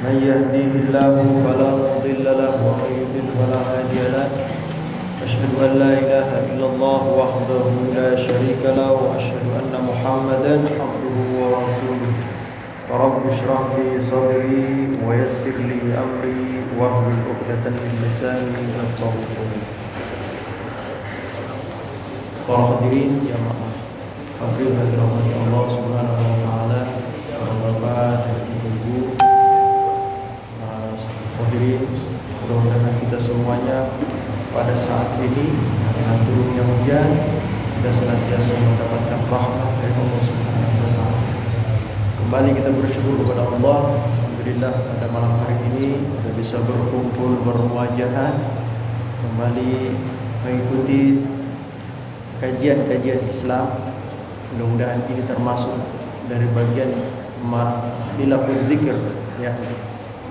من يهديه الله فلا مضل له ومن يضلل فلا هادي له أشهد أن لا إله إلا الله وحده لا شريك له وأشهد أن محمدا عبده ورسوله رب اشرح لي صدري ويسر لي أمري واحلل عقدة من لساني يفقهوا قولي. Para hadirin jamaah hadirin yang dirahmati Allah Subhanahu wa taala, para bapak dan ibu-ibu, para hadirin, mudah-mudahan kita semuanya pada saat ini dengan turunnya hujan kita senantiasa mendapatkan rahmat dari Allah Subhanahu wa taala. Kembali kita bersyukur kepada Allah, alhamdulillah pada malam hari ini kita bisa berkumpul bermuajahan kembali mengikuti kajian-kajian Islam. Mudah-mudahan ini termasuk dari bagian hilaful zikir, ya,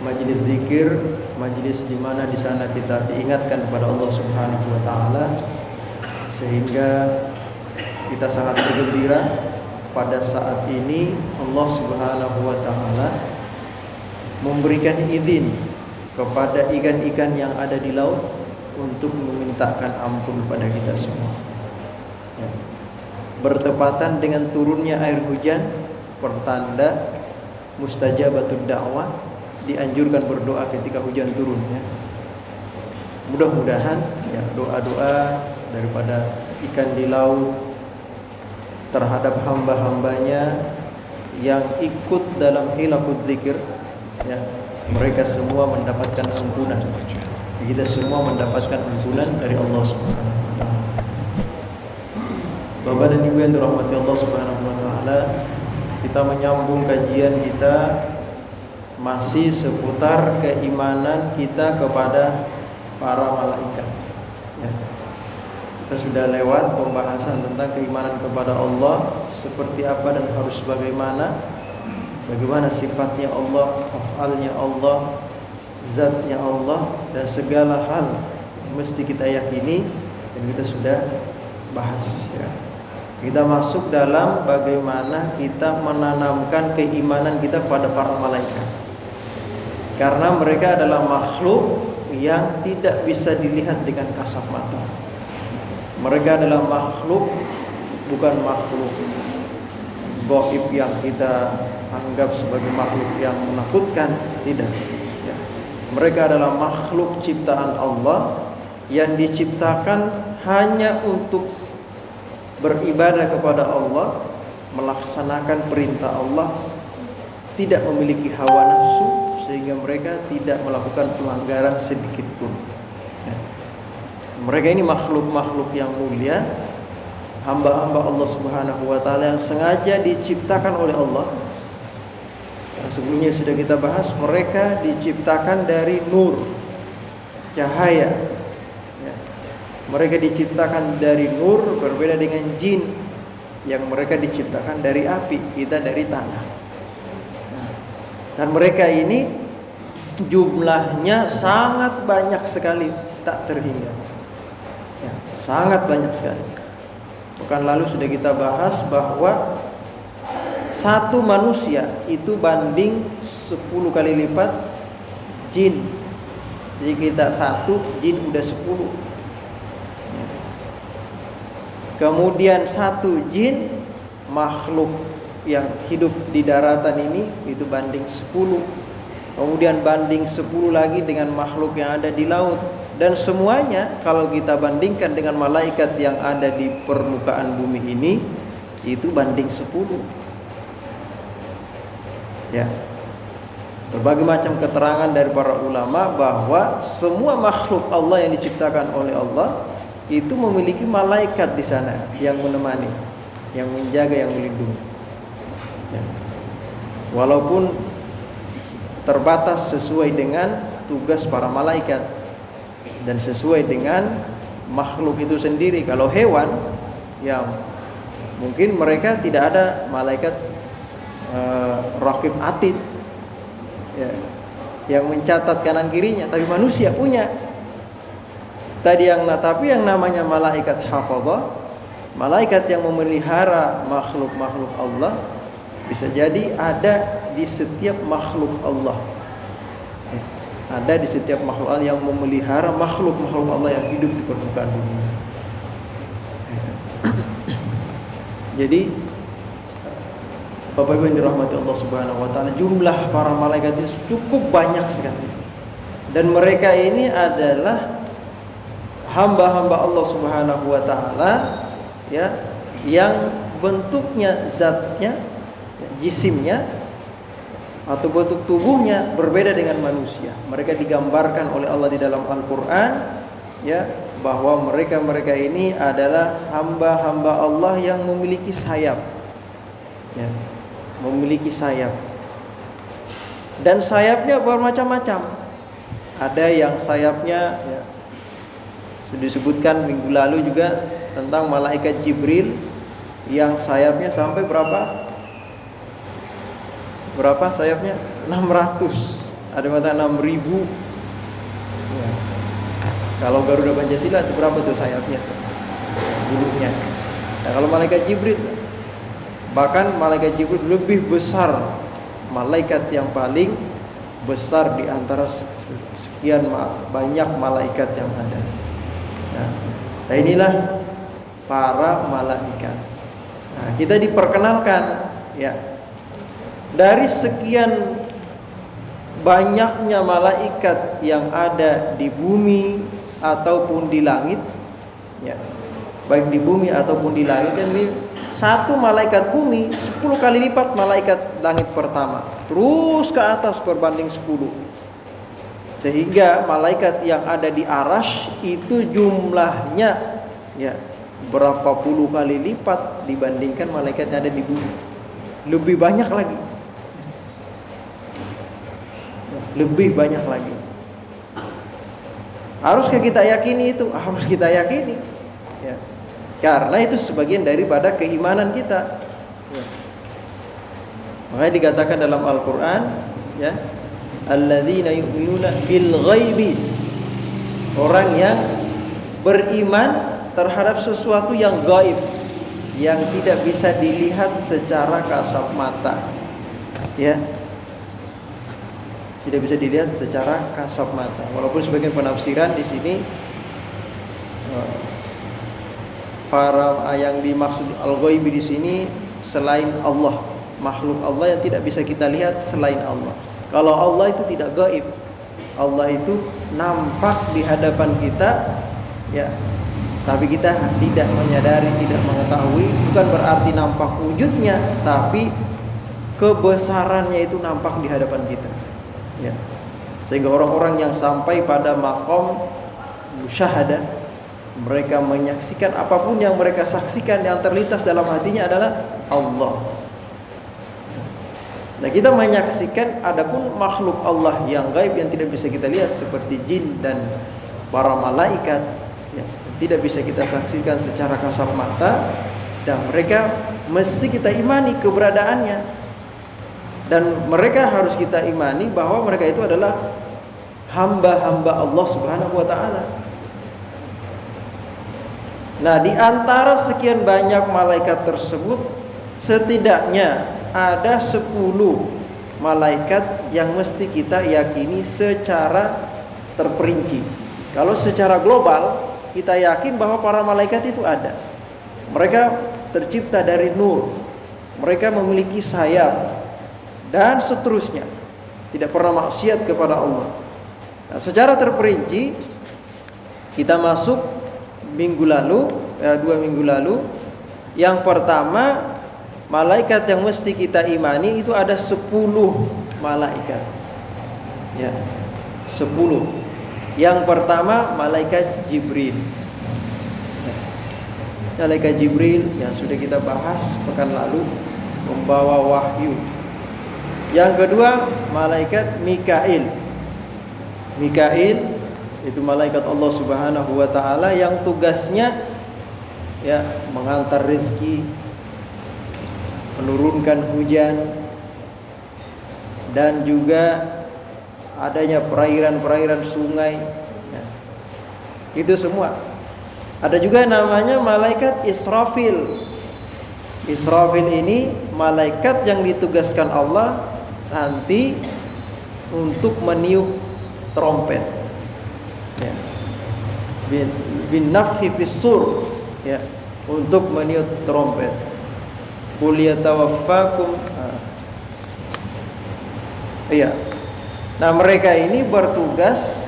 majelis zikir, majelis di mana di sana kita diingatkan kepada Allah Subhanahu wa taala, sehingga kita sangat bergembira pada saat ini Allah Subhanahu wa taala memberikan izin kepada ikan-ikan yang ada di laut untuk memintakan ampun kepada kita semua. Bertepatan dengan turunnya air hujan, pertanda mustajabatud da'wah, dianjurkan berdoa ketika hujan turun, ya. Mudah-mudahan ya doa-doa daripada ikan di laut terhadap hamba-hambanya yang ikut dalam hilafud zikir, ya, mereka semua mendapatkan ampunan. Kita semua mendapatkan ampunan dari Allah Subhanahu wa taala. Bapak dan Ibu yang dirahmati Allah Subhanahu wa taala, kita menyambung kajian kita masih seputar keimanan kita kepada para malaikat, ya. Kita sudah lewat pembahasan tentang keimanan kepada Allah, seperti apa dan harus bagaimana sifatnya Allah, af'alnya Allah, zatnya Allah, dan segala hal yang mesti kita yakini, dan kita sudah bahas, ya. Kita masuk dalam bagaimana kita menanamkan keimanan kita kepada para malaikat, karena mereka adalah makhluk yang tidak bisa dilihat dengan kasat mata. Mereka adalah makhluk, bukan makhluk gaib yang kita anggap sebagai makhluk yang menakutkan, tidak, ya. Mereka adalah makhluk ciptaan Allah yang diciptakan hanya untuk beribadah kepada Allah, melaksanakan perintah Allah, tidak memiliki hawa nafsu, sehingga mereka tidak melakukan pelanggaran sedikit pun, ya. Mereka ini makhluk-makhluk yang mulia, hamba-hamba Allah Subhanahu wa taala yang sengaja diciptakan oleh Allah. Yang sebelumnya sudah kita bahas, mereka diciptakan dari nur, cahaya. Mereka diciptakan dari nur, berbeda dengan jin yang mereka diciptakan dari api, kita dari tanah. Dan mereka ini jumlahnya sangat banyak sekali, tak terhingga, ya, sangat banyak sekali. Pekan lalu sudah kita bahas bahwa satu manusia itu banding 10 kali lipat jin. Jadi kita satu, jin udah 10. Kemudian satu jin, makhluk yang hidup di daratan ini, itu banding 10. Kemudian banding 10 lagi dengan makhluk yang ada di laut. Dan semuanya kalau kita bandingkan dengan malaikat yang ada di permukaan bumi ini, itu banding 10, ya. Berbagai macam keterangan dari para ulama bahwa semua makhluk Allah yang diciptakan oleh Allah itu memiliki malaikat di sana yang menemani, yang menjaga, yang melindungi, ya. Walaupun terbatas sesuai dengan tugas para malaikat dan sesuai dengan makhluk itu sendiri. Kalau hewan, ya mungkin mereka tidak ada malaikat raqib atid, ya, yang mencatat kanan kirinya, tapi manusia punya. Tapi yang namanya malaikat hafadzah, malaikat yang memelihara makhluk-makhluk Allah, bisa jadi ada di setiap makhluk Allah. Ya. Ada di setiap makhluk Allah yang memelihara makhluk-makhluk Allah yang hidup di permukaan bumi. Jadi Bapak Ibu yang dirahmati Allah Subhanahu wa taala, jumlah para malaikat itu cukup banyak sekali. Dan mereka ini adalah hamba-hamba Allah Subhanahu wa taala, ya, yang bentuknya, zatnya, jisimnya atau bentuk tubuhnya berbeda dengan manusia. Mereka digambarkan oleh Allah di dalam Al-Qur'an, ya, bahwa mereka ini adalah hamba-hamba Allah yang memiliki sayap, ya, memiliki sayap. Dan sayapnya bermacam-macam. Ada yang sayapnya, ya, sudah disebutkan minggu lalu juga tentang malaikat Jibril yang sayapnya sampai berapa? Berapa sayapnya? 600. Ada yang mengatakan 6000. Ya. Kalau Garuda Pancasila itu berapa tuh sayapnya tuh? Bulunya. Nah, kalau malaikat Jibril, bahkan malaikat Jibril lebih besar, malaikat yang paling besar di antara sekian banyak malaikat yang ada. Ya. Nah, inilah para malaikat. Nah, kita diperkenalkan, ya, dari sekian banyaknya malaikat yang ada di bumi ataupun di langit, ya, baik di bumi ataupun di langit. Jadi satu malaikat bumi 10 kali lipat malaikat langit pertama, terus ke atas berbanding 10. Sehingga malaikat yang ada di Arasy itu jumlahnya, ya, berapa puluh kali lipat dibandingkan malaikat yang ada di bumi. Lebih banyak lagi. Lebih banyak lagi. Haruskah kita yakini itu? Harus kita yakini, ya. Karena itu sebagian daripada keimanan kita, ya. Makanya dikatakan dalam Al-Quran, ya, alladzina yu'minuna bil ghaibi, orang yang beriman terhadap sesuatu yang gaib, yang tidak bisa dilihat secara kasat mata, ya, tidak bisa dilihat secara kasat mata. Walaupun sebagian penafsiran di sini, para yang dimaksud al-ghaibi di sini selain Allah, makhluk Allah yang tidak bisa kita lihat selain Allah. Kalau Allah itu tidak gaib, Allah itu nampak di hadapan kita, ya, tapi kita tidak menyadari, tidak mengetahui. Bukan berarti nampak wujudnya, tapi kebesarannya itu nampak di hadapan kita, ya. Sehingga orang-orang yang sampai pada maqam musyahadah, mereka menyaksikan apapun yang mereka saksikan, yang terlintas dalam hatinya adalah Allah. Nah, kita menyaksikan adapun makhluk Allah yang gaib yang tidak bisa kita lihat seperti jin dan para malaikat, ya, tidak bisa kita saksikan secara kasat mata, dan mereka mesti kita imani keberadaannya. Dan mereka harus kita imani bahwa mereka itu adalah hamba-hamba Allah Subhanahu wa taala. Nah, di antara sekian banyak malaikat tersebut, setidaknya ada 10 malaikat yang mesti kita yakini secara terperinci. Kalau secara global, kita yakin bahwa para malaikat itu ada. Mereka tercipta dari nur, mereka memiliki sayap, dan seterusnya, tidak pernah maksiat kepada Allah. Nah, secara terperinci kita masuk minggu lalu, 2 minggu lalu. Yang pertama, malaikat yang mesti kita imani itu ada 10 malaikat, ya, 10. Yang pertama malaikat Jibril, ya. Malaikat Jibril yang sudah kita bahas pekan lalu, membawa wahyu. Yang kedua malaikat Mikail. Mikail itu malaikat Allah Subhanahu wa taala yang tugasnya, ya, mengantar rezeki, menurunkan hujan, dan juga adanya perairan-perairan sungai, ya. Itu semua. Ada juga namanya malaikat Israfil. Israfil ini malaikat yang ditugaskan Allah nanti, untuk meniup trompet. Ya. Bin nafhi fis-sur, ya, untuk meniup trompet. Qul yatawaffakum. Iya. Nah, mereka ini bertugas,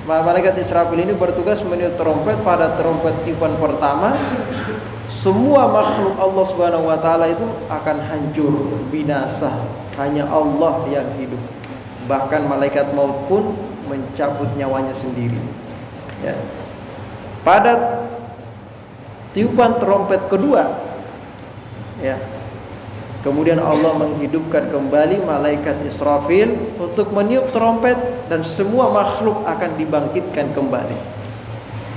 malaikat Israfil ini bertugas meniup trompet. Pada trompet tiupan pertama, semua makhluk Allah Subhanahu wa taala itu akan hancur, binasa. Hanya Allah yang hidup. Bahkan malaikat maut pun mencabut nyawanya sendiri. Ya. Pada tiupan trompet kedua, ya, kemudian Allah menghidupkan kembali malaikat Israfil untuk meniup trompet dan semua makhluk akan dibangkitkan kembali.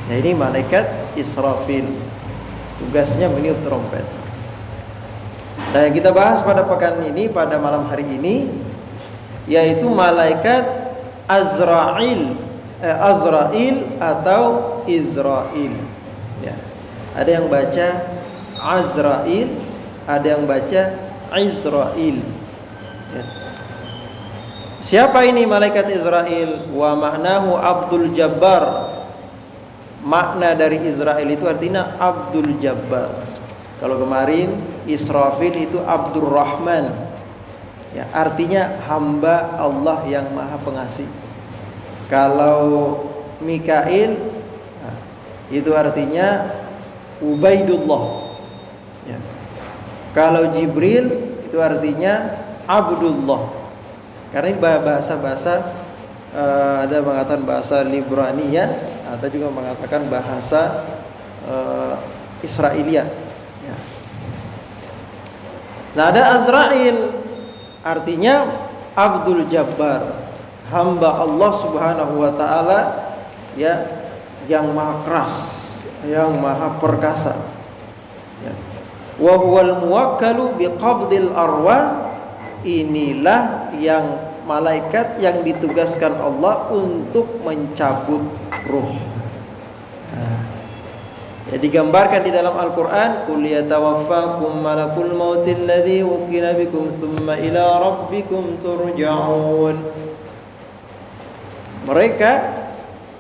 Nah, ini malaikat Israfil, tugasnya meniup trompet. Nah, yang kita bahas pada pekan ini, pada malam hari ini, yaitu malaikat Azrail atau Izrail. Ya. Ada yang baca Azrail, ada yang baca Izrail. Ya. Siapa ini malaikat Izrail? Wa ma'nahu Abdul Jabbar. Makna dari Izrail itu artinya Abdul Jabbar. Kalau kemarin Israfil itu Abdur Rahman, ya, artinya hamba Allah yang maha pengasih. Kalau Mikail, nah, itu artinya Ubaidullah, ya. Kalau Jibril itu artinya Abdullah. Karena ini bahasa-bahasa, ada mengatakan bahasa Libraniyah, atau juga mengatakan bahasa Israiliyah. Ya. Nah, ada Azrail, artinya Abdul Jabbar, hamba Allah Subhanahu wa taala, ya, yang maha keras, yang maha perkasa. Ya. Wa huwal muwakkalu biqabdil arwah. Inilah yang malaikat yang ditugaskan Allah untuk mencabut ruh. Nah, ya, digambarkan di dalam Al-Quran, qul yatawaffakum malakul mautil ladzi wukila bikum tsumma ila rabbikum turja'un. Mereka,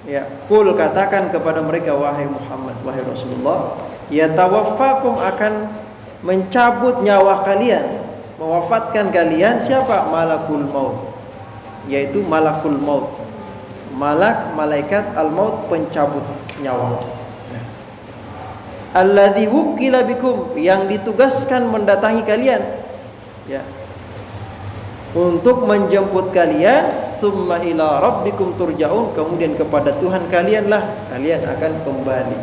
ya, qul, katakan kepada mereka, wahai Muhammad, wahai Rasulullah, yatawaffakum, akan mencabut nyawa kalian, mewafatkan kalian. Siapa? Malakul maut, yaitu malakul maut. Malaikat al-maut, pencabut nyawa. Alladzi wukila bikum, yang ditugaskan mendatangi kalian, ya, untuk menjemput kalian. Summa ila rabbikum turja'un, kemudian kepada Tuhan kalianlah kalian akan kembali.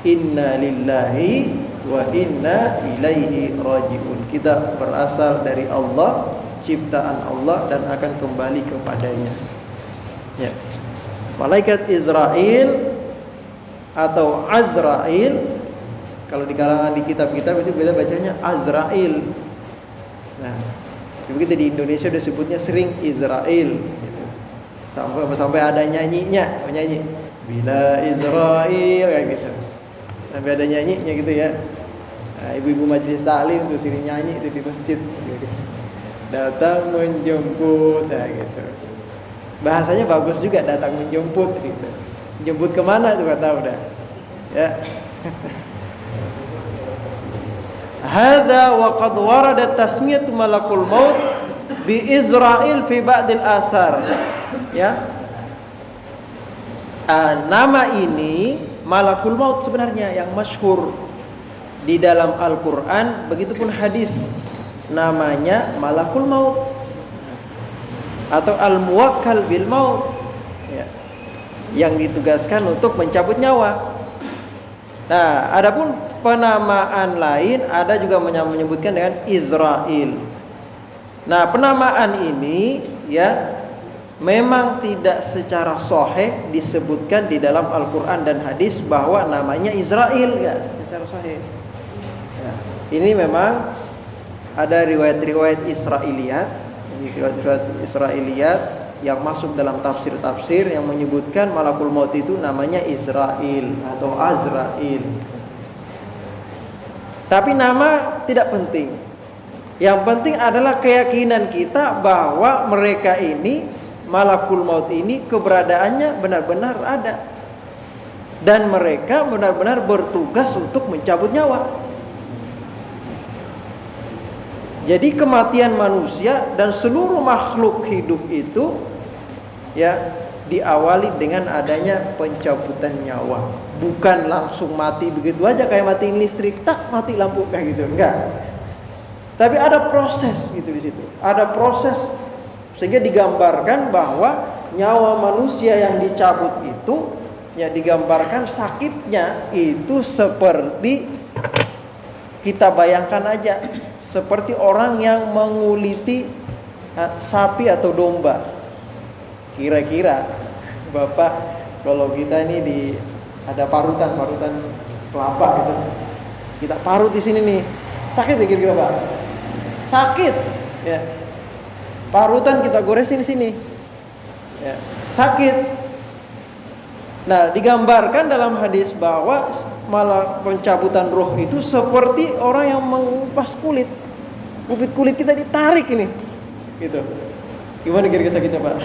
Inna lillahi wa inna ilaihi raji'un. Kita berasal dari Allah, ciptaan Allah, dan akan kembali kepadanya. Ya. Malaikat Izrail atau Azrail, kalau di kalangan di kitab-kitab itu kita bacanya Azrail. Nah, begitu di Indonesia udah sebutnya sering Izrail gitu. Sampai ada nyanyinya, menyanyi bila Izrail kayak gitu. Sampai ada nyanyinya gitu ya. Nah, ibu-ibu majelis taklim tuh sering nyanyi itu di masjid gitu. Datang menjemput, nah, gitu. Bahasanya bagus juga, datang menjemput gitu. Jemput kemana tuh kata udah. Ya. Hadza wa qad warada tasmiyatu malakul maut bi Izrail fi ba'dil asar. Ya. Nama ini malakul maut sebenarnya yang masyhur di dalam Al-Qur'an, begitupun hadis, namanya malakul maut atau al-muwakkal bil maut, ya, yang ditugaskan untuk mencabut nyawa. Nah, adapun penamaan lain ada juga menyebutkan dengan Izrail. Nah, penamaan ini, ya, memang tidak secara sahih disebutkan di dalam Al-Quran dan hadis bahwa namanya Izrail, ya, secara sahih. Ya, ini memang ada riwayat-riwayat Israiliyat yang masuk dalam tafsir-tafsir yang menyebutkan malakul maut itu namanya Izrail atau Azrail. Tapi nama tidak penting. Yang penting adalah keyakinan kita bahwa mereka ini malakul maut ini keberadaannya benar-benar ada. Dan mereka benar-benar bertugas untuk mencabut nyawa. Jadi kematian manusia dan seluruh makhluk hidup itu ya diawali dengan adanya pencabutan nyawa. Bukan langsung mati begitu aja kayak matiin listrik, tak mati lampu kayak gitu, enggak. Tapi ada proses gitu di situ. Ada proses sehingga digambarkan bahwa nyawa manusia yang dicabut itu ya digambarkan sakitnya itu seperti kita bayangkan aja seperti orang yang menguliti sapi atau domba. Kira-kira Bapak kalau kita ini ada parutan kelapa gitu. Kita parut di sini nih. Sakit ya kira-kira Pak? Sakit ya. Parutan kita goresin di sini. Ya, sakit. Nah, digambarkan dalam hadis bahwa malah pencabutan roh itu seperti orang yang mengupas kulit. Kulit kita ditarik ini. Gitu. Gimana kira-kira sakitnya, Pak?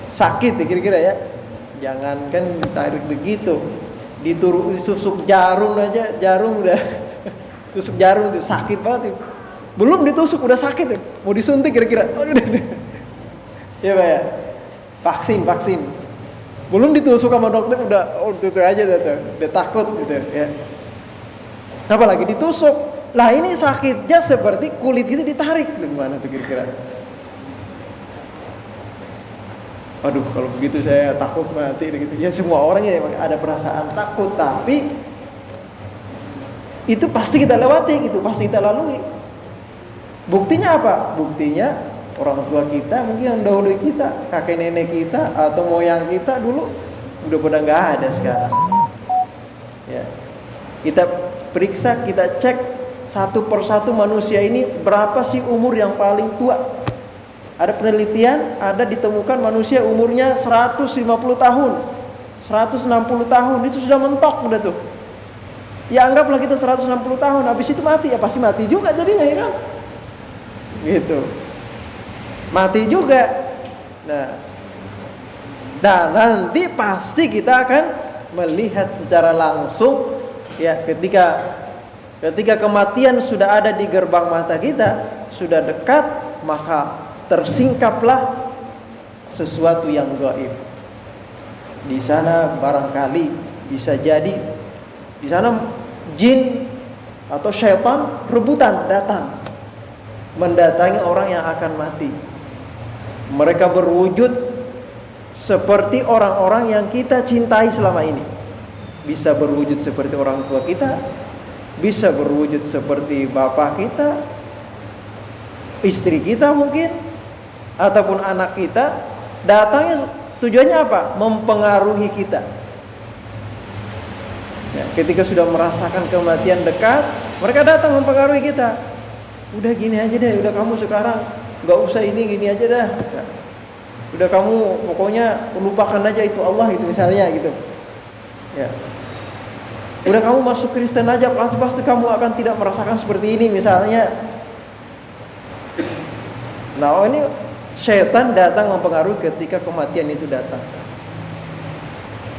Sakit ya kira-kira ya. Jangankan ditarik begitu. Disusuk jarum aja, jarum udah tusuk jarum itu sakit banget. Belum ditusuk udah sakit ya. Mau disuntik kira-kira. Ya, Pak ya. Vaksin. Belum ditusuk sama dokter udah tusuk aja udah takut gitu ya. Apalagi ditusuk. Lah ini sakitnya seperti kulit kita ditarik. Gimana tuh kira-kira? Aduh, kalau begitu saya takut mati gitu. Ya semua orang ya ada perasaan takut, tapi itu pasti kita lewati gitu, pasti kita lalui. Buktinya apa? Buktinya orang tua kita mungkin yang dahulu kita, kakek nenek kita atau moyang kita dulu udah pada nggak ada sekarang. Ya, kita periksa, kita cek satu persatu manusia ini berapa sih umur yang paling tua. Ada penelitian, ada ditemukan manusia umurnya 150 tahun, 160 tahun, itu sudah mentok udah tuh. Ya anggaplah kita 160 tahun, habis itu mati, ya pasti mati juga jadinya ya kan. Gitu. Mati juga. Nah, nanti pasti kita akan melihat secara langsung ya ketika kematian sudah ada di gerbang mata kita, sudah dekat, maka tersingkaplah sesuatu yang gaib. Di sana barangkali bisa jadi di sana jin atau syaitan rebutan datang mendatangi orang yang akan mati. Mereka berwujud seperti orang-orang yang kita cintai selama ini. Bisa berwujud seperti orang tua kita, bisa berwujud seperti bapak kita, istri kita mungkin, ataupun anak kita. Datangnya tujuannya apa? Mempengaruhi kita. Ya, ketika sudah merasakan kematian dekat, mereka datang mempengaruhi kita. Udah gini aja deh, udah kamu sekarang gak usah ini, gini aja dah. Udah kamu pokoknya lupakan aja itu Allah itu misalnya gitu. Ya. Udah kamu masuk Kristen aja, pasti kamu akan tidak merasakan seperti ini misalnya. Nah, ini syaitan datang mempengaruhi ketika kematian itu datang.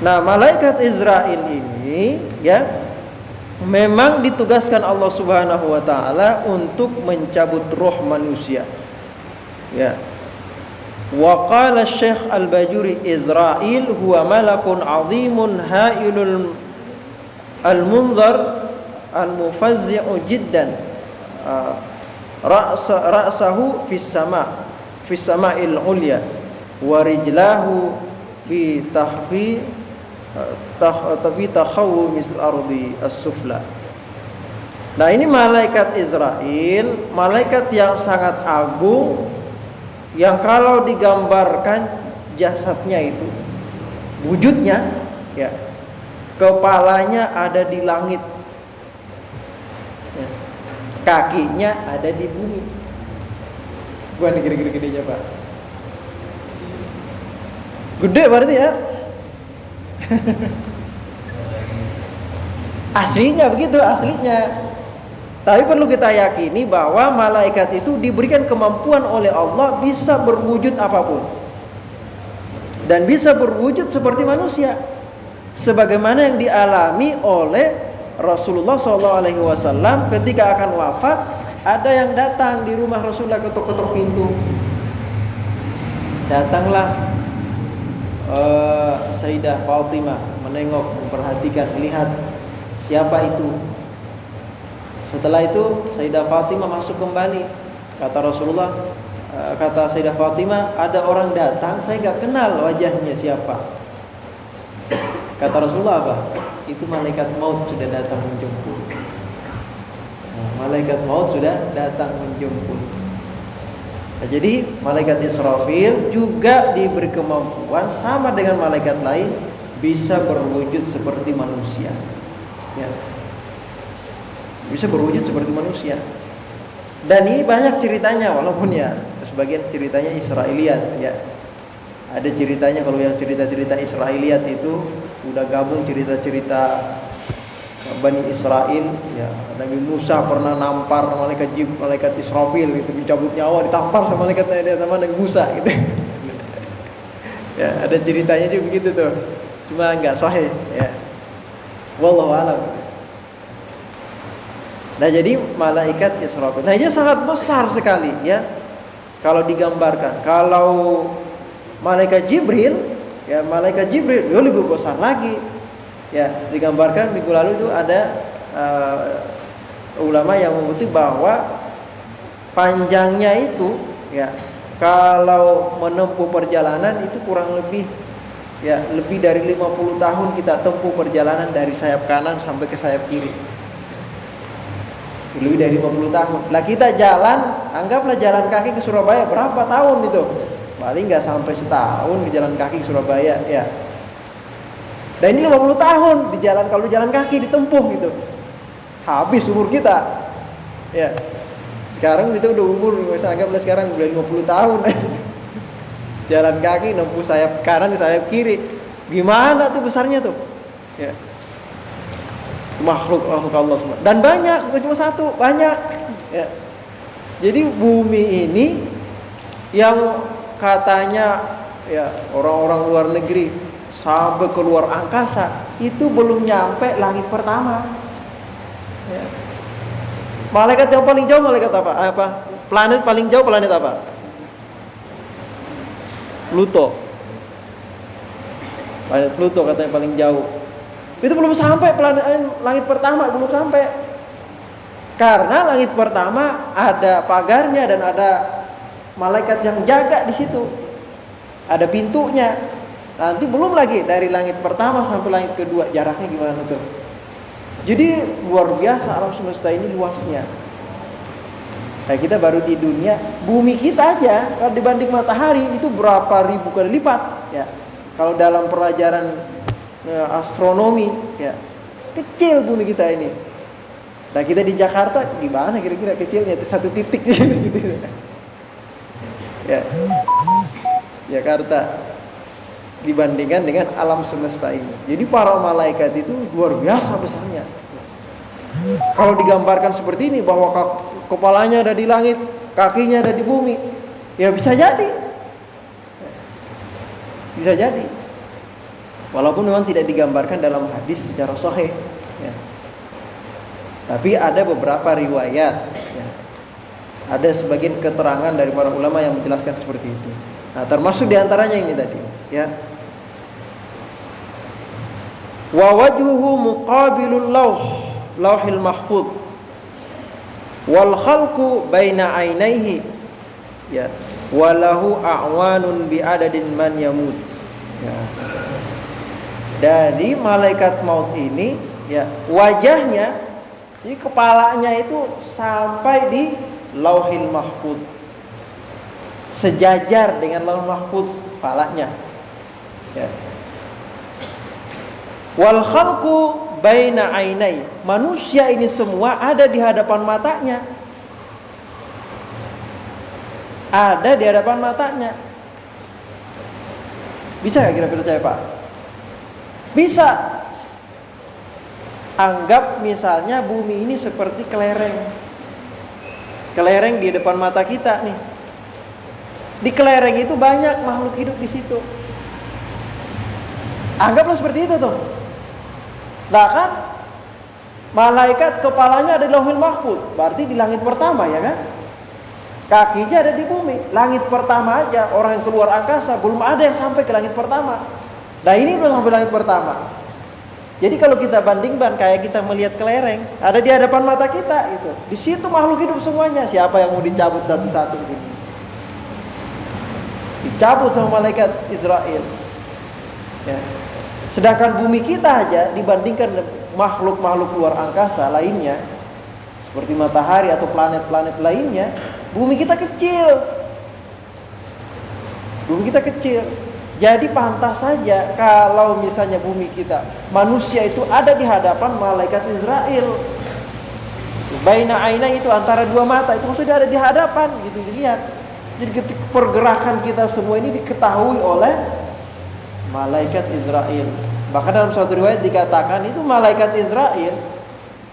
Nah, malaikat Israel ini ya memang ditugaskan Allah Subhanahu wa taala untuk mencabut roh manusia. Ya. Wa qala Syekh Al-Bajuri Israil huwa malakun 'azimun ha'ilul al-munzar al-mufazzi'u jiddan ra'sahu fis sama'il ulya wa rijlahu fi takhawumis ardi as-sufla. Nah, ini malaikat Israel, malaikat yang sangat agung, yang kalau digambarkan jasadnya itu, wujudnya ya, kepalanya ada di langit, ya, kakinya ada di bumi. Bukan kira-kira gedenya Pak? Gede berarti ya. Aslinya begitu, aslinya. Tapi perlu kita yakini bahwa malaikat itu diberikan kemampuan oleh Allah bisa berwujud apapun. Dan bisa berwujud seperti manusia. Sebagaimana yang dialami oleh Rasulullah SAW ketika akan wafat. Ada yang datang di rumah Rasulullah, ketuk-ketuk pintu. Datanglah Sayyidah Fatimah, menengok, memperhatikan, melihat siapa itu. Setelah itu Sayyidah Fatimah masuk kembali. Kata Rasulullah, kata Sayyidah Fatimah, ada orang datang, saya gak kenal wajahnya siapa. Kata Rasulullah apa? Itu malaikat maut sudah datang menjemput. Malaikat maut sudah datang menjemput. Nah, jadi malaikat Israfil juga diberi kemampuan sama dengan malaikat lain, bisa berwujud seperti manusia. Ya. Bisa berwujud seperti manusia. Dan ini banyak ceritanya, walaupun ya sebagian ceritanya Israiliyat ya. Ada ceritanya, kalau yang cerita-cerita Israiliyat itu udah gabung cerita-cerita Bani Israel ya. Nabi Musa pernah nampar malaikat Israfil gitu, mencabut nyawa, ditampar sama Nabi Musa gitu. Ya, ada ceritanya juga begitu tuh. Cuma enggak sahih ya. Wallahu a'lam. Nah, jadi malaikat Israfil. Nah, ini sangat besar sekali ya. Kalau digambarkan, kalau malaikat Jibril ya, malaikat Jibril dia lebih besar lagi. Ya, digambarkan minggu lalu itu ada ulama yang mengutip bahwa panjangnya itu ya, kalau menempuh perjalanan itu kurang lebih ya, lebih dari 50 tahun kita tempuh perjalanan dari sayap kanan sampai ke sayap kiri. Lebih dari 50 tahun. Lah kita jalan, anggaplah jalan kaki ke Surabaya berapa tahun itu? Paling nggak sampai setahun ke jalan kaki ke Surabaya ya. Dan ini 50 tahun di jalan, kalau jalan kaki ditempuh gitu. Habis umur kita. Ya. Sekarang itu udah umur, anggaplah sekarang udah 50 tahun. Jalan kaki nempuh sayap kanan sayap kiri. Gimana tuh besarnya tuh? Ya. Makhluk Allah semua. Dan banyak, bukan cuma satu, banyak ya. Jadi bumi ini yang katanya ya orang-orang luar negeri sampai ke luar angkasa itu belum nyampe langit pertama ya. Malaikat yang paling jauh malaikat apa? Planet paling jauh planet apa? Pluto. Planet Pluto katanya paling jauh. Itu belum sampai planet langit pertama, belum sampai. Karena langit pertama ada pagarnya dan ada malaikat yang jaga di situ. Ada pintunya. Nanti belum lagi dari langit pertama sampai langit kedua, jaraknya gimana tuh? Jadi luar biasa alam semesta ini luasnya. Nah, kita baru di dunia, bumi kita aja kalau dibanding matahari itu berapa ribu kali lipat ya. Kalau dalam pelajaran astronomi ya, kecil bumi kita ini. Nah, kita di Jakarta gimana kira-kira kecilnya? Satu titik gitu. Ya. Jakarta dibandingkan dengan alam semesta ini. Jadi para malaikat itu luar biasa besarnya. Kalau digambarkan seperti ini bahwa kepalanya ada di langit, kakinya ada di bumi, ya bisa jadi. Bisa jadi. Walaupun memang tidak digambarkan dalam hadis secara sahih ya. Tapi ada beberapa riwayat ya. Ada sebagian keterangan dari para ulama yang menjelaskan seperti itu. Nah, termasuk diantaranya ini tadi ya. Wa wajhuhu muqabilul lauhil mahfuz wal khalqu baina ainaihi ya, walahu a'wanun bi adadin man yamut ya. Jadi malaikat maut ini ya, wajahnya, jadi kepalanya itu sampai di lauhil mahfuz, sejajar dengan lauhil mahfuz kepalanya ya. Wal khalqu baina ainai, manusia ini semua ada di hadapan matanya. Ada di hadapan matanya. Bisa gak kira-kira percaya Pak? Bisa. Anggap misalnya bumi ini seperti kelereng. Kelereng di depan mata kita nih. Di kelereng itu banyak makhluk hidup di situ. Anggaplah seperti itu tuh. Nah kan, malaikat kepalanya ada di Lauhul Mahfuz, berarti di langit pertama ya kan? Kakinya ada di bumi. Langit pertama aja, orang yang keluar angkasa belum ada yang sampai ke langit pertama. Nah ini belum sampai langit pertama. Jadi kalau kita bandingkan kayak kita melihat kelereng, ada di hadapan mata kita itu. Di situ makhluk hidup semuanya. Siapa yang mau dicabut satu-satu gitu? Dicabut sama malaikat Israel. Ya. Sedangkan bumi kita aja dibandingkan makhluk-makhluk luar angkasa lainnya, seperti matahari atau planet-planet lainnya, bumi kita kecil. Bumi kita kecil. Jadi pantas saja kalau misalnya bumi kita, manusia itu ada di hadapan malaikat Israel. Baina aina itu antara dua mata, itu maksudnya ada di hadapan gitu, dilihat. Jadi ketika pergerakan kita semua ini diketahui oleh malaikat Israel. Bahkan dalam suatu riwayat dikatakan itu malaikat Israel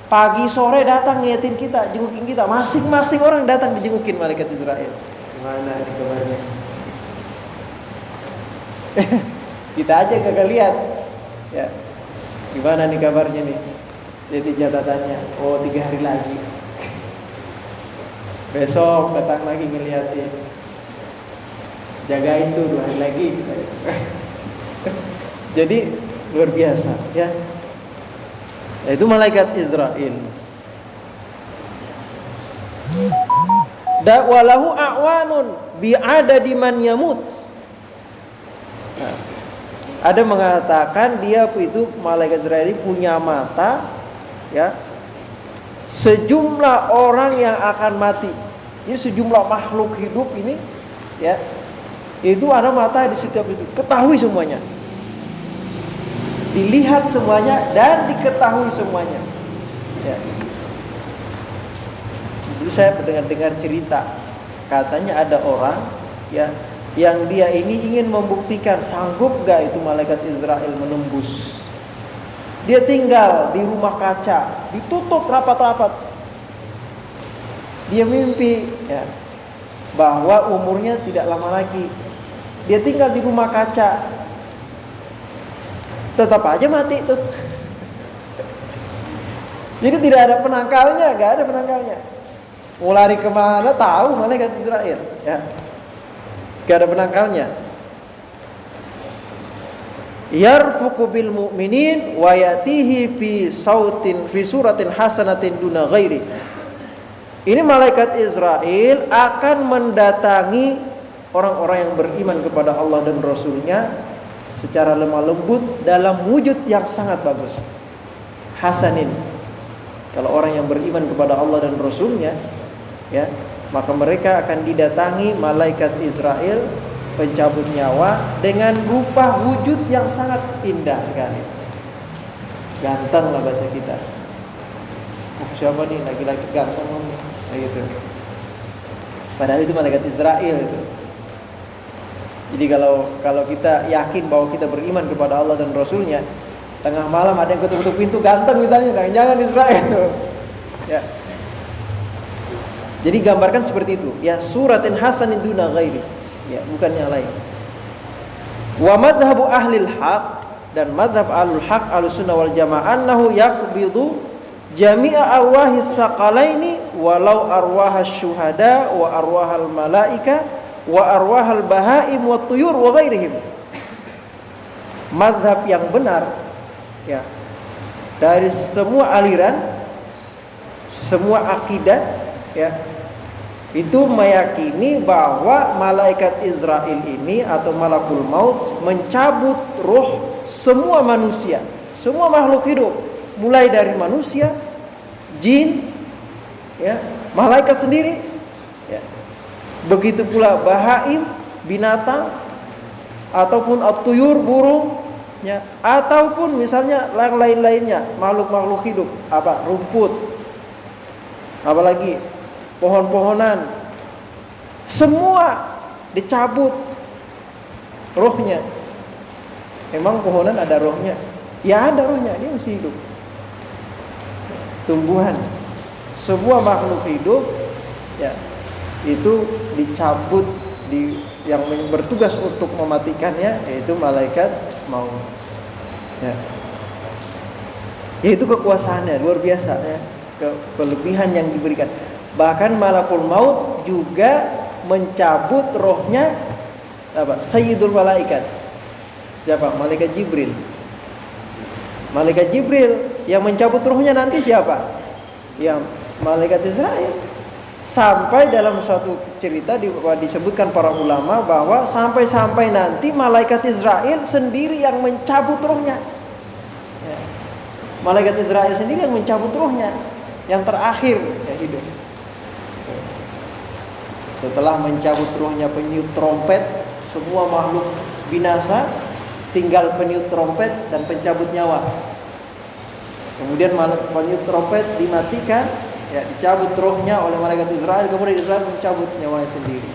pagi sore datang ngeliatin kita, jengukin kita. Masing-masing orang datang dijengukin malaikat Israel. Gimana ini kabarnya? Kita aja kagak lihat. Ya. Gimana nih kabarnya nih? Jadi catatannya, 3 hari lagi. Besok datang lagi ngeliatin. Jagain tuh 2 hari lagi. Jadi luar biasa ya. Itu malaikat Israel. Walahu a'wanun bi'adadi man yamut. Nah, ada mengatakan dia itu malaikat Israel punya mata ya. Sejumlah orang yang akan mati. Ini sejumlah makhluk hidup ini ya. Itu ada mata di setiap itu. Ketahui semuanya. Dilihat semuanya dan diketahui semuanya. Ya. Dulu saya dengar cerita, katanya ada orang ya yang dia ini ingin membuktikan sanggup gak itu malaikat Israel menembus. Dia tinggal di rumah kaca, ditutup rapat-rapat. Dia mimpi ya bahwa umurnya tidak lama lagi. Dia tinggal di rumah kaca. Tetap aja mati tuh. Jadi tidak ada penangkalnya, gak ada penangkalnya. Mau lari kemana tahu malaikat Israel, ya. Gak ada penangkalnya. Yarfuqu bil mu'minin wa yatihi fi suratin hasanatin duna ghairi. Ini malaikat Israel akan mendatangi orang-orang yang beriman kepada Allah dan Rasulnya secara lemah lembut dalam wujud yang sangat bagus. Hasanin. Kalau orang yang beriman kepada Allah dan Rasulnya ya, maka mereka akan didatangi malaikat Israel pencabut nyawa dengan rupa wujud yang sangat indah sekali. Ganteng lah bahasa kita. Siapa nih laki-laki ganteng kayak gitu. Padahal itu malaikat Israel itu. Jadi kalau kita yakin bahwa kita beriman kepada Allah dan Rasulnya, tengah malam ada yang ketuk-ketuk pintu ganteng misalnya, jangan Israel tuh. Ya. Jadi gambarkan seperti itu. Ya, suratin hasanin duna ghairi. Ya, bukan yang lain. Wa madhabu ahlil haq, dan madhab ahlul haq ahlussunnah wal jamaah annahu yaqbidu jami'a arwahis saqalaini walau arwahas syuhada wa arwahal malaika wa arwahal bahaim wa tuyur wa ghairihim. Madhab yang benar ya dari semua aliran, semua akidah ya, itu meyakini bahwa malaikat Israel ini atau malakul maut mencabut roh semua manusia, semua makhluk hidup, mulai dari manusia, jin ya, malaikat sendiri ya. Begitu pula bahaim, binatang, ataupun at-tuyur, burung ya, ataupun misalnya lain-lainnya, makhluk-makhluk hidup, apa, rumput, apalagi pohon-pohonan, semua dicabut rohnya. Emang pohonan ada rohnya? Ya ada rohnya, dia mesti hidup. tumbuhan. Semua makhluk hidup ya itu dicabut yang bertugas untuk mematikannya yaitu malaikat maut. Ya. Yaitu kekuasaannya luar biasa ya, kelebihan yang diberikan. Bahkan malakul maut juga mencabut rohnya apa? Sayyidul malaikat. Siapa? Malaikat Jibril. Malaikat Jibril yang mencabut rohnya nanti siapa? Ya, malaikat Israel. Sampai dalam suatu cerita disebutkan para ulama bahwa sampai nanti malaikat Israel sendiri yang mencabut rohnya. Ya. Malaikat Israel sendiri yang mencabut rohnya yang terakhir ya hidup. Setelah mencabut rohnya peniup trompet, semua makhluk binasa, tinggal peniup trompet dan pencabut nyawa. Kemudian peniup trompet dimatikan, ya dicabut rohnya oleh malaikat Israel, kemudian Israel mencabut nyawanya sendiri.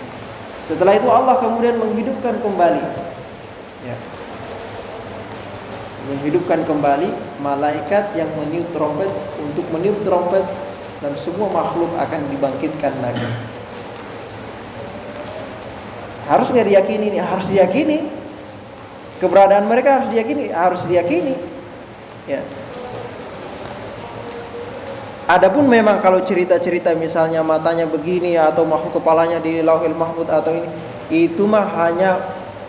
Setelah itu Allah kemudian menghidupkan kembali, ya, menghidupkan kembali malaikat yang meniup trompet untuk meniup trompet dan semua makhluk akan dibangkitkan lagi. Harus nggak diyakini ini? Harus diyakini. Keberadaan mereka harus diyakini, Ya. Adapun memang kalau cerita-cerita misalnya matanya begini atau makhluk kepalanya di Lauhil Mahfuz atau ini, itu mah hanya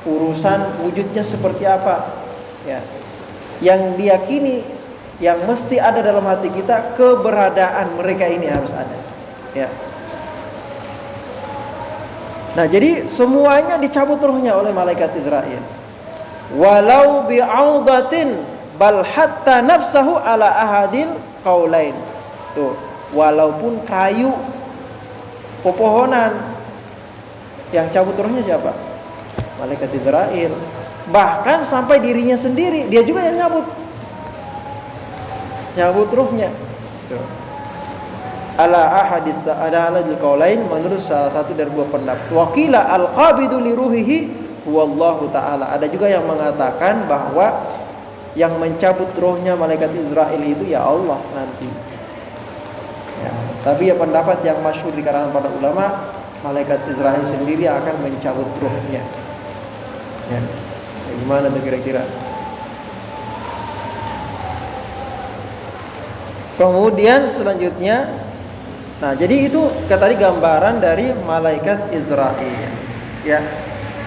urusan wujudnya seperti apa. Ya. Yang diyakini, yang mesti ada dalam hati kita, keberadaan mereka ini harus ada. Ya. Nah, jadi semuanya dicabut rohnya oleh malaikat Israel. Walau bi'audatin bal hatta nafsahu ala ahadil qaulain. Tuh, walaupun kayu pepohonan yang cabut rohnya siapa? Malaikat Israel. Bahkan sampai dirinya sendiri, dia juga yang nyabut rohnya. Tuh. Ala ahadis sa'adil qaulain, menurut salah satu dari dua pendapat. Waqila al-qabidu li ruhihi huwallahu ta'ala. Ada juga yang mengatakan bahwa yang mencabut rohnya malaikat Israel itu ya Allah nanti. Ya, tapi ya pendapat yang masyhur di kalangan para ulama, malaikat Israel sendiri akan mencabut rohnya. Ya. Gimana tuh kira-kira? Kemudian selanjutnya, nah jadi itu tadi gambaran dari malaikat Israel. Ya,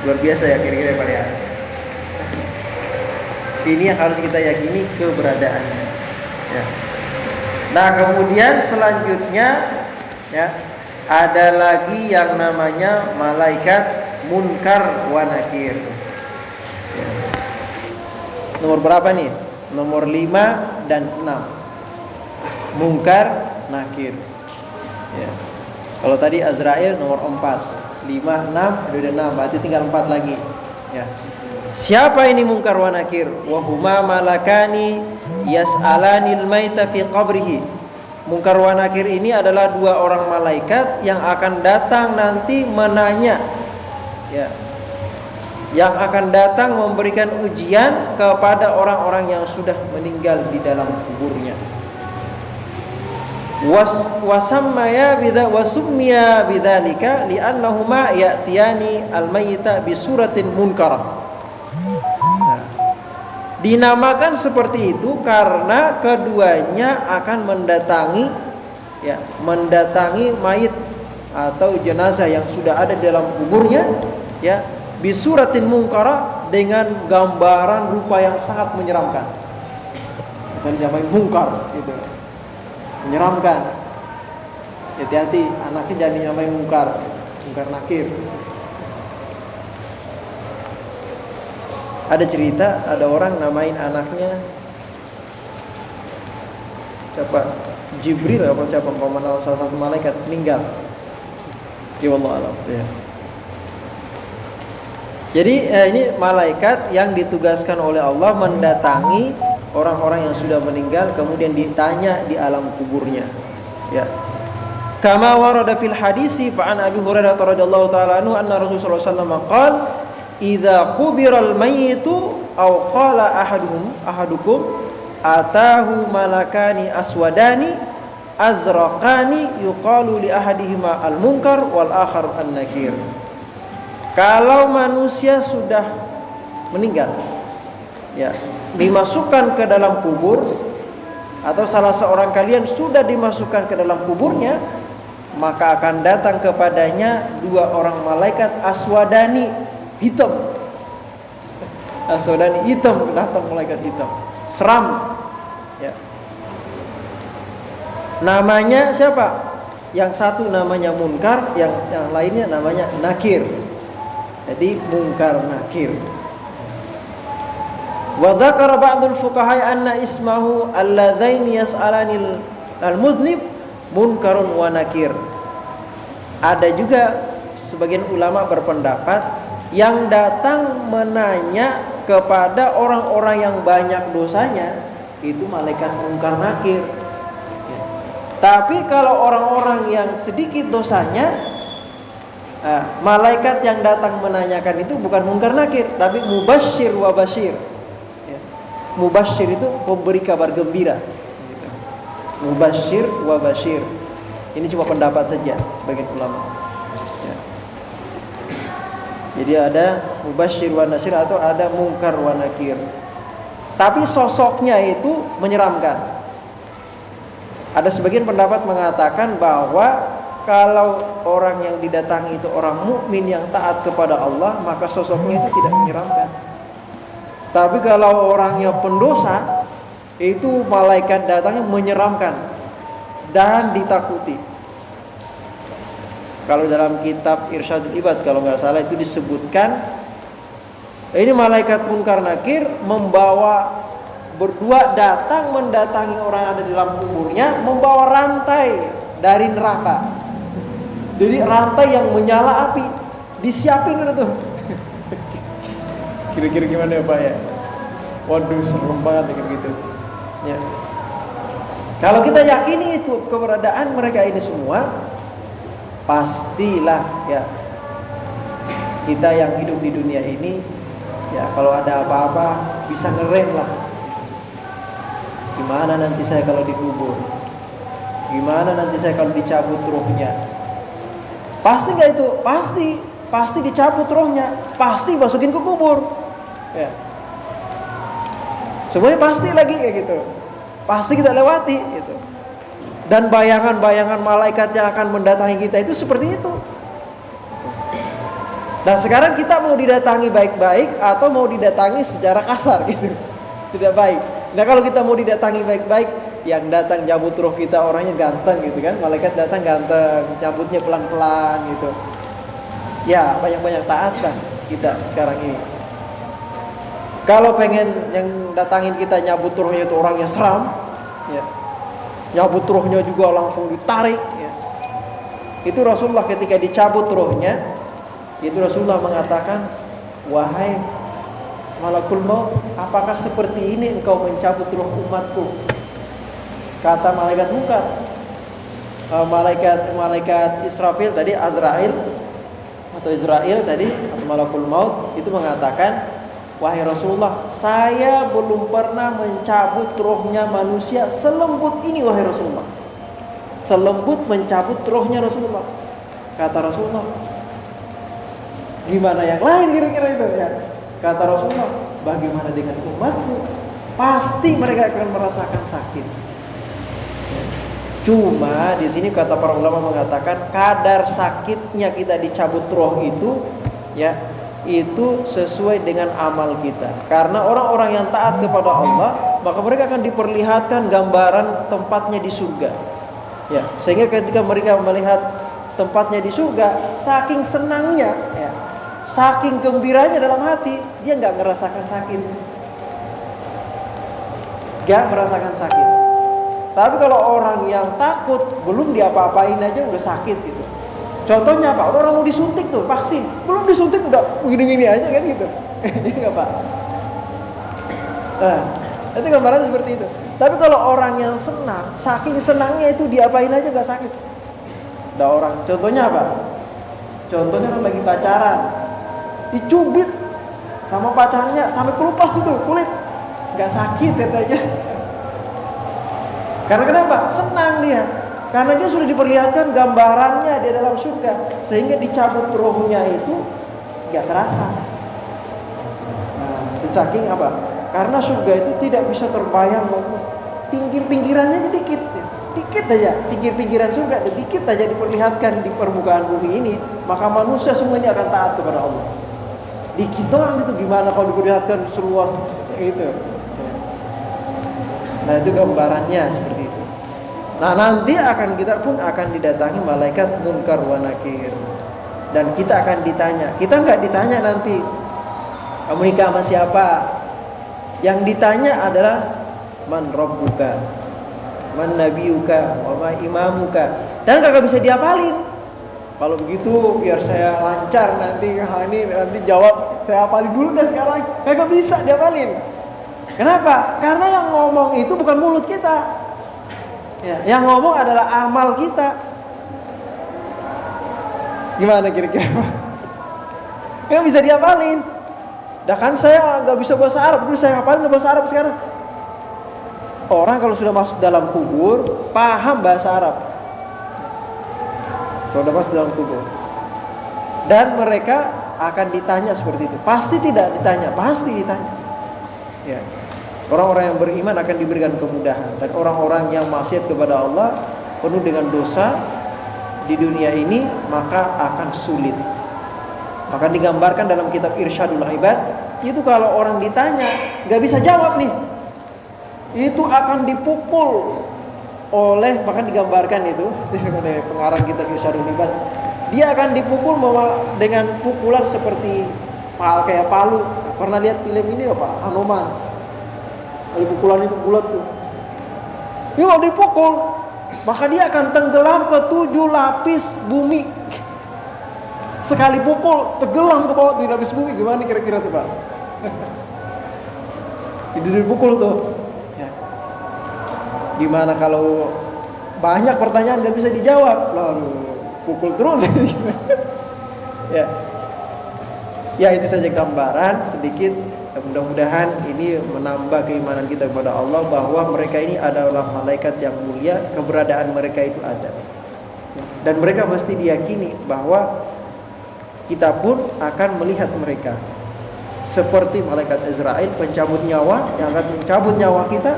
luar biasa ya kira-kira Pak ya. Ini yang harus kita yakini keberadaannya. Ya. Nah kemudian selanjutnya ya ada lagi yang namanya malaikat Munkar wa Nakir. Ya. Nomor berapa nih? Nomor 5 dan 6. Munkar, Nakir. Ya. Kalau tadi Azrail nomor 4, 5, 6, udah 6, berarti tinggal 4 lagi. Ya. Siapa ini Munkar wa Nakir? Wa huma malakani yas'alanil maita fi qabrihi. Munkar wa Nakir ini adalah dua orang malaikat yang akan datang nanti menanya. Ya. Yang akan datang memberikan ujian kepada orang-orang yang sudah meninggal di dalam kuburnya. Wasamaya bidzalika li'annahuma ya'tiyani al-mayyita bi suratin munkarah. Nah, dinamakan seperti itu karena keduanya akan mendatangi mayit atau jenazah yang sudah ada di dalam kuburnya, ya, bi suratin munkarah, dengan gambaran rupa yang sangat menyeramkan. Bukan namanya munkar gitu. Menyeramkan. Hati-hati, anaknya jangan dinamain Munkar Nakir. Ada cerita, ada orang namain anaknya siapa? Jibril apa siapa? Paman salah satu malaikat meninggal. Ya Allah alam. Ya. Jadi ini malaikat yang ditugaskan oleh Allah mendatangi orang-orang yang sudah meninggal, kemudian ditanya di alam kuburnya. Ya. Kama warada fil hadisi fa an Abi Hurairah radhiyallahu ta'ala anhu anna Rasulullah sallallahu alaihi wasallam qala idza qubiral mayyitu aw qala ahadukum atahu malakani aswadani azraqani yuqalu li ahadihima al-munkar wal akhar an-nakir. Kalau manusia sudah meninggal, ya, dimasukkan ke dalam kubur, atau salah seorang kalian sudah dimasukkan ke dalam kuburnya, maka akan datang kepadanya dua orang malaikat aswadani, hitam. Aswadani hitam, datang malaikat hitam, seram, ya. Namanya siapa? Yang satu namanya munkar, yang lainnya namanya nakir. Jadi munkar nakir. Wa dzakara ba'dul fuqaha anna ismahu alladzaini yas'alanil al-mudhnib munkarun wa nakir. Ada juga sebagian ulama berpendapat yang datang menanya kepada orang-orang yang banyak dosanya itu malaikat munkar nakir. Tapi kalau orang-orang yang sedikit dosanya, malaikat yang datang menanyakan itu bukan munkar nakir, tapi mubasyir wa basyir. Mubasyir itu pemberi kabar gembira. Mubasyir wa basyir. Ini cuma pendapat saja sebagian ulama. Jadi ada mubasyir wa nasyir atau ada munkar wa nakir. Tapi sosoknya itu menyeramkan. Ada sebagian pendapat mengatakan bahwa kalau orang yang didatangi itu orang mukmin yang taat kepada Allah, maka sosoknya itu tidak menyeramkan. Tapi kalau orangnya pendosa, itu malaikat datangnya menyeramkan dan ditakuti. Kalau dalam kitab Irsyadul Ibad, kalau nggak salah itu disebutkan, ini malaikat munkar nakir membawa berdua datang mendatangi orang yang ada di dalam kuburnya, membawa rantai dari neraka. Jadi rantai yang menyala api, disiapin gitu tuh. Kira-kira gimana ya Pak ya? Waduh, serem banget gitu. Ya. Kalau kita yakini itu keberadaan mereka ini semua, pastilah ya kita yang hidup di dunia ini, ya kalau ada apa-apa bisa ngerem lah. Gimana nanti saya kalau dikubur? Gimana nanti saya kalau dicabut ruhnya? Pasti nggak itu? Pasti dicabut ruhnya, pasti masukin ke kubur. Ya. Semuanya pasti lagi kayak gitu. Pasti kita lewati gitu. Dan bayangan-bayangan malaikat yang akan mendatangi kita itu seperti itu. Nah sekarang kita mau didatangi baik-baik atau mau didatangi secara kasar gitu. Tidak baik. Nah kalau kita mau didatangi baik-baik, yang datang jabut roh kita orangnya ganteng gitu kan. Malaikat datang ganteng, cabutnya pelan-pelan gitu. Ya banyak-banyak taat lah kita sekarang ini. Kalau pengen yang datangin kita nyabut rohnya itu orangnya seram, ya. Nyabut rohnya juga langsung ditarik, ya. Itu Rasulullah ketika dicabut rohnya, itu Rasulullah mengatakan, wahai malakul maut, apakah seperti ini engkau mencabut roh umatku? Kata malaikat munkar, malaikat Israfil tadi, Azrail atau Israel tadi, atau malakul maut itu mengatakan, wahai Rasulullah, saya belum pernah mencabut rohnya manusia selembut ini wahai Rasulullah. Selembut mencabut rohnya Rasulullah. Kata Rasulullah, gimana yang lain kira-kira itu ya? Kata Rasulullah, bagaimana dengan umatku? Pasti mereka akan merasakan sakit. Cuma di sini kata para ulama mengatakan kadar sakitnya kita dicabut roh itu, ya, itu sesuai dengan amal kita. Karena orang-orang yang taat kepada Allah, maka mereka akan diperlihatkan gambaran tempatnya di surga. Ya, sehingga ketika mereka melihat tempatnya di surga, saking senangnya, ya, saking gembiranya dalam hati, dia nggak merasakan sakit, nggak merasakan sakit. Tapi kalau orang yang takut, belum diapa-apain aja udah sakit gitu. Contohnya apa? Orang mau disuntik tuh vaksin, belum disuntik udah gini-gini aja kan gitu. Iya nggak Pak? Nah, itu gambaran seperti itu. Tapi kalau orang yang senang, saking senangnya itu diapain aja nggak sakit. Ada orang, contohnya apa? Contohnya orang lagi pacaran, dicubit sama pacarnya sampai kelupas itu kulit, nggak sakit katanya. Karena kenapa? Senang dia. Karena dia sudah diperlihatkan gambarannya di dalam surga, sehingga dicabut rohnya itu gak terasa. Nah, saking apa? Karena surga itu tidak bisa terbayang, pinggir-pinggirannya dikit, dikit aja, pinggir-pinggiran surga dikit aja diperlihatkan di permukaan bumi ini, maka manusia semuanya akan taat kepada Allah. Dikit doang itu, gimana kalau diperlihatkan seluas itu? Nah, itu gambarannya seperti itu. Nah, nanti kita pun akan didatangi malaikat munkar wa nakir, dan kita akan ditanya. Kita nggak ditanya nanti kamu nikah sama siapa. Yang ditanya adalah man rabbuka, man nabiyuka, wa ma imamuka. Dan kagak bisa diapalin. Kalau begitu biar saya lancar nanti nanti jawab saya hafalin dulu dah sekarang. Kagak bisa diapalin. Kenapa? Karena yang ngomong itu bukan mulut kita. Ya, yang ngomong adalah amal kita. Gimana kira-kira? Nggak bisa diapalin. Dah kan saya nggak bisa bahasa Arab, dulu saya hafalin bahasa Arab sekarang. Orang kalau sudah masuk dalam kubur paham bahasa Arab. Kalau sudah masuk dalam kubur, dan mereka akan ditanya seperti itu. Pasti tidak ditanya, pasti ditanya. Ya. Orang-orang yang beriman akan diberikan kemudahan, dan orang-orang yang maksiat kepada Allah penuh dengan dosa di dunia ini maka akan sulit. Maka digambarkan dalam kitab Irsyadul Ibad, itu kalau orang ditanya nggak bisa jawab nih, itu akan dipukul oleh, bahkan digambarkan itu oleh pengarang kitab Irsyadul Ibad, dia akan dipukul dengan pukulan seperti kayak palu. Pernah lihat film ini apa? Hanuman. Ada pukulan itu bulat tuh. Dia kalau dipukul, maka dia akan tenggelam ke 7 lapis bumi. Sekali pukul tenggelam ke bawah 7 lapis bumi. Gimana kira-kira tuh, Pak? Itu dipukul tuh. Ya. Gimana kalau banyak pertanyaan nggak bisa dijawab? Lalu pukul terus. Ya. Ya, itu saja gambaran sedikit. Mudah-mudahan ini menambah keimanan kita kepada Allah, bahwa mereka ini adalah malaikat yang mulia, keberadaan mereka itu ada. Dan mereka mesti diyakini bahwa kita pun akan melihat mereka. Seperti malaikat Azrail pencabut nyawa yang akan mencabut nyawa kita,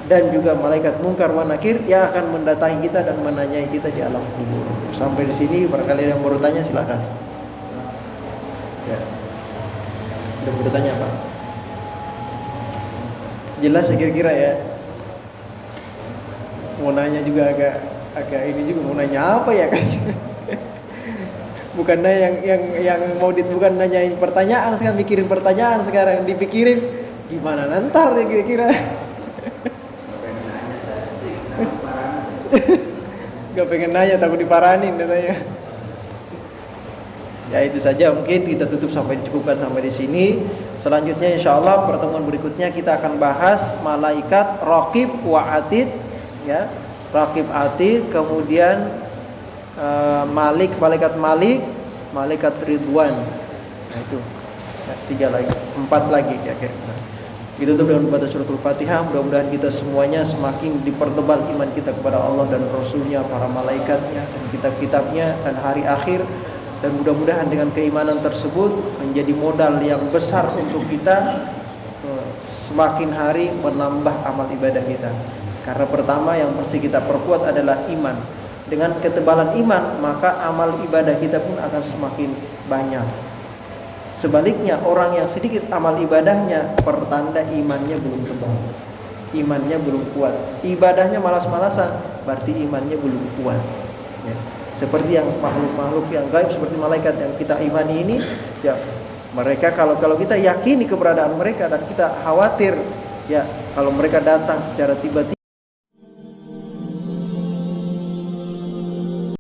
dan juga malaikat Munkar wa Nakir yang akan mendatangi kita dan menanyai kita di alam kubur. Sampai di sini barangkali yang mau bertanya silakan. Ya. Udah bertanya Pak? Jelas ya kira-kira ya. Mau nanya juga agak ini juga, mau nanya apa ya kan? Bukan yang mau bukan nanyain pertanyaan sekarang, mikirin pertanyaan sekarang, dipikirin gimana nantar ya kira-kira. Gak pengen nanya, takut diparanin katanya. Ya, itu saja mungkin kita tutup sampai dicukupkan sampai di sini. Selanjutnya insyaallah pertemuan berikutnya kita akan bahas malaikat Raqib wa Atid, ya. Raqib Atid, kemudian malaikat Ridwan. Nah itu. Ya, 4 lagi ya kira-kira. Kita tutup dengan membaca suratul Fatihah. Mudah-mudahan kita semuanya semakin dipertebal iman kita kepada Allah dan Rasulnya, para malaikatnya, dan kitab-kitabnya, dan hari akhir. Dan mudah-mudahan dengan keimanan tersebut menjadi modal yang besar untuk kita semakin hari menambah amal ibadah kita. Karena pertama yang mesti kita perkuat adalah iman. Dengan ketebalan iman, maka amal ibadah kita pun akan semakin banyak. Sebaliknya, orang yang sedikit amal ibadahnya, pertanda imannya belum tebal, imannya belum kuat. Ibadahnya malas-malasan, berarti imannya belum kuat, ya. Seperti yang makhluk-makhluk yang gaib seperti malaikat yang kita imani ini, ya mereka kalau kita yakini keberadaan mereka dan kita khawatir, ya kalau mereka datang secara tiba-tiba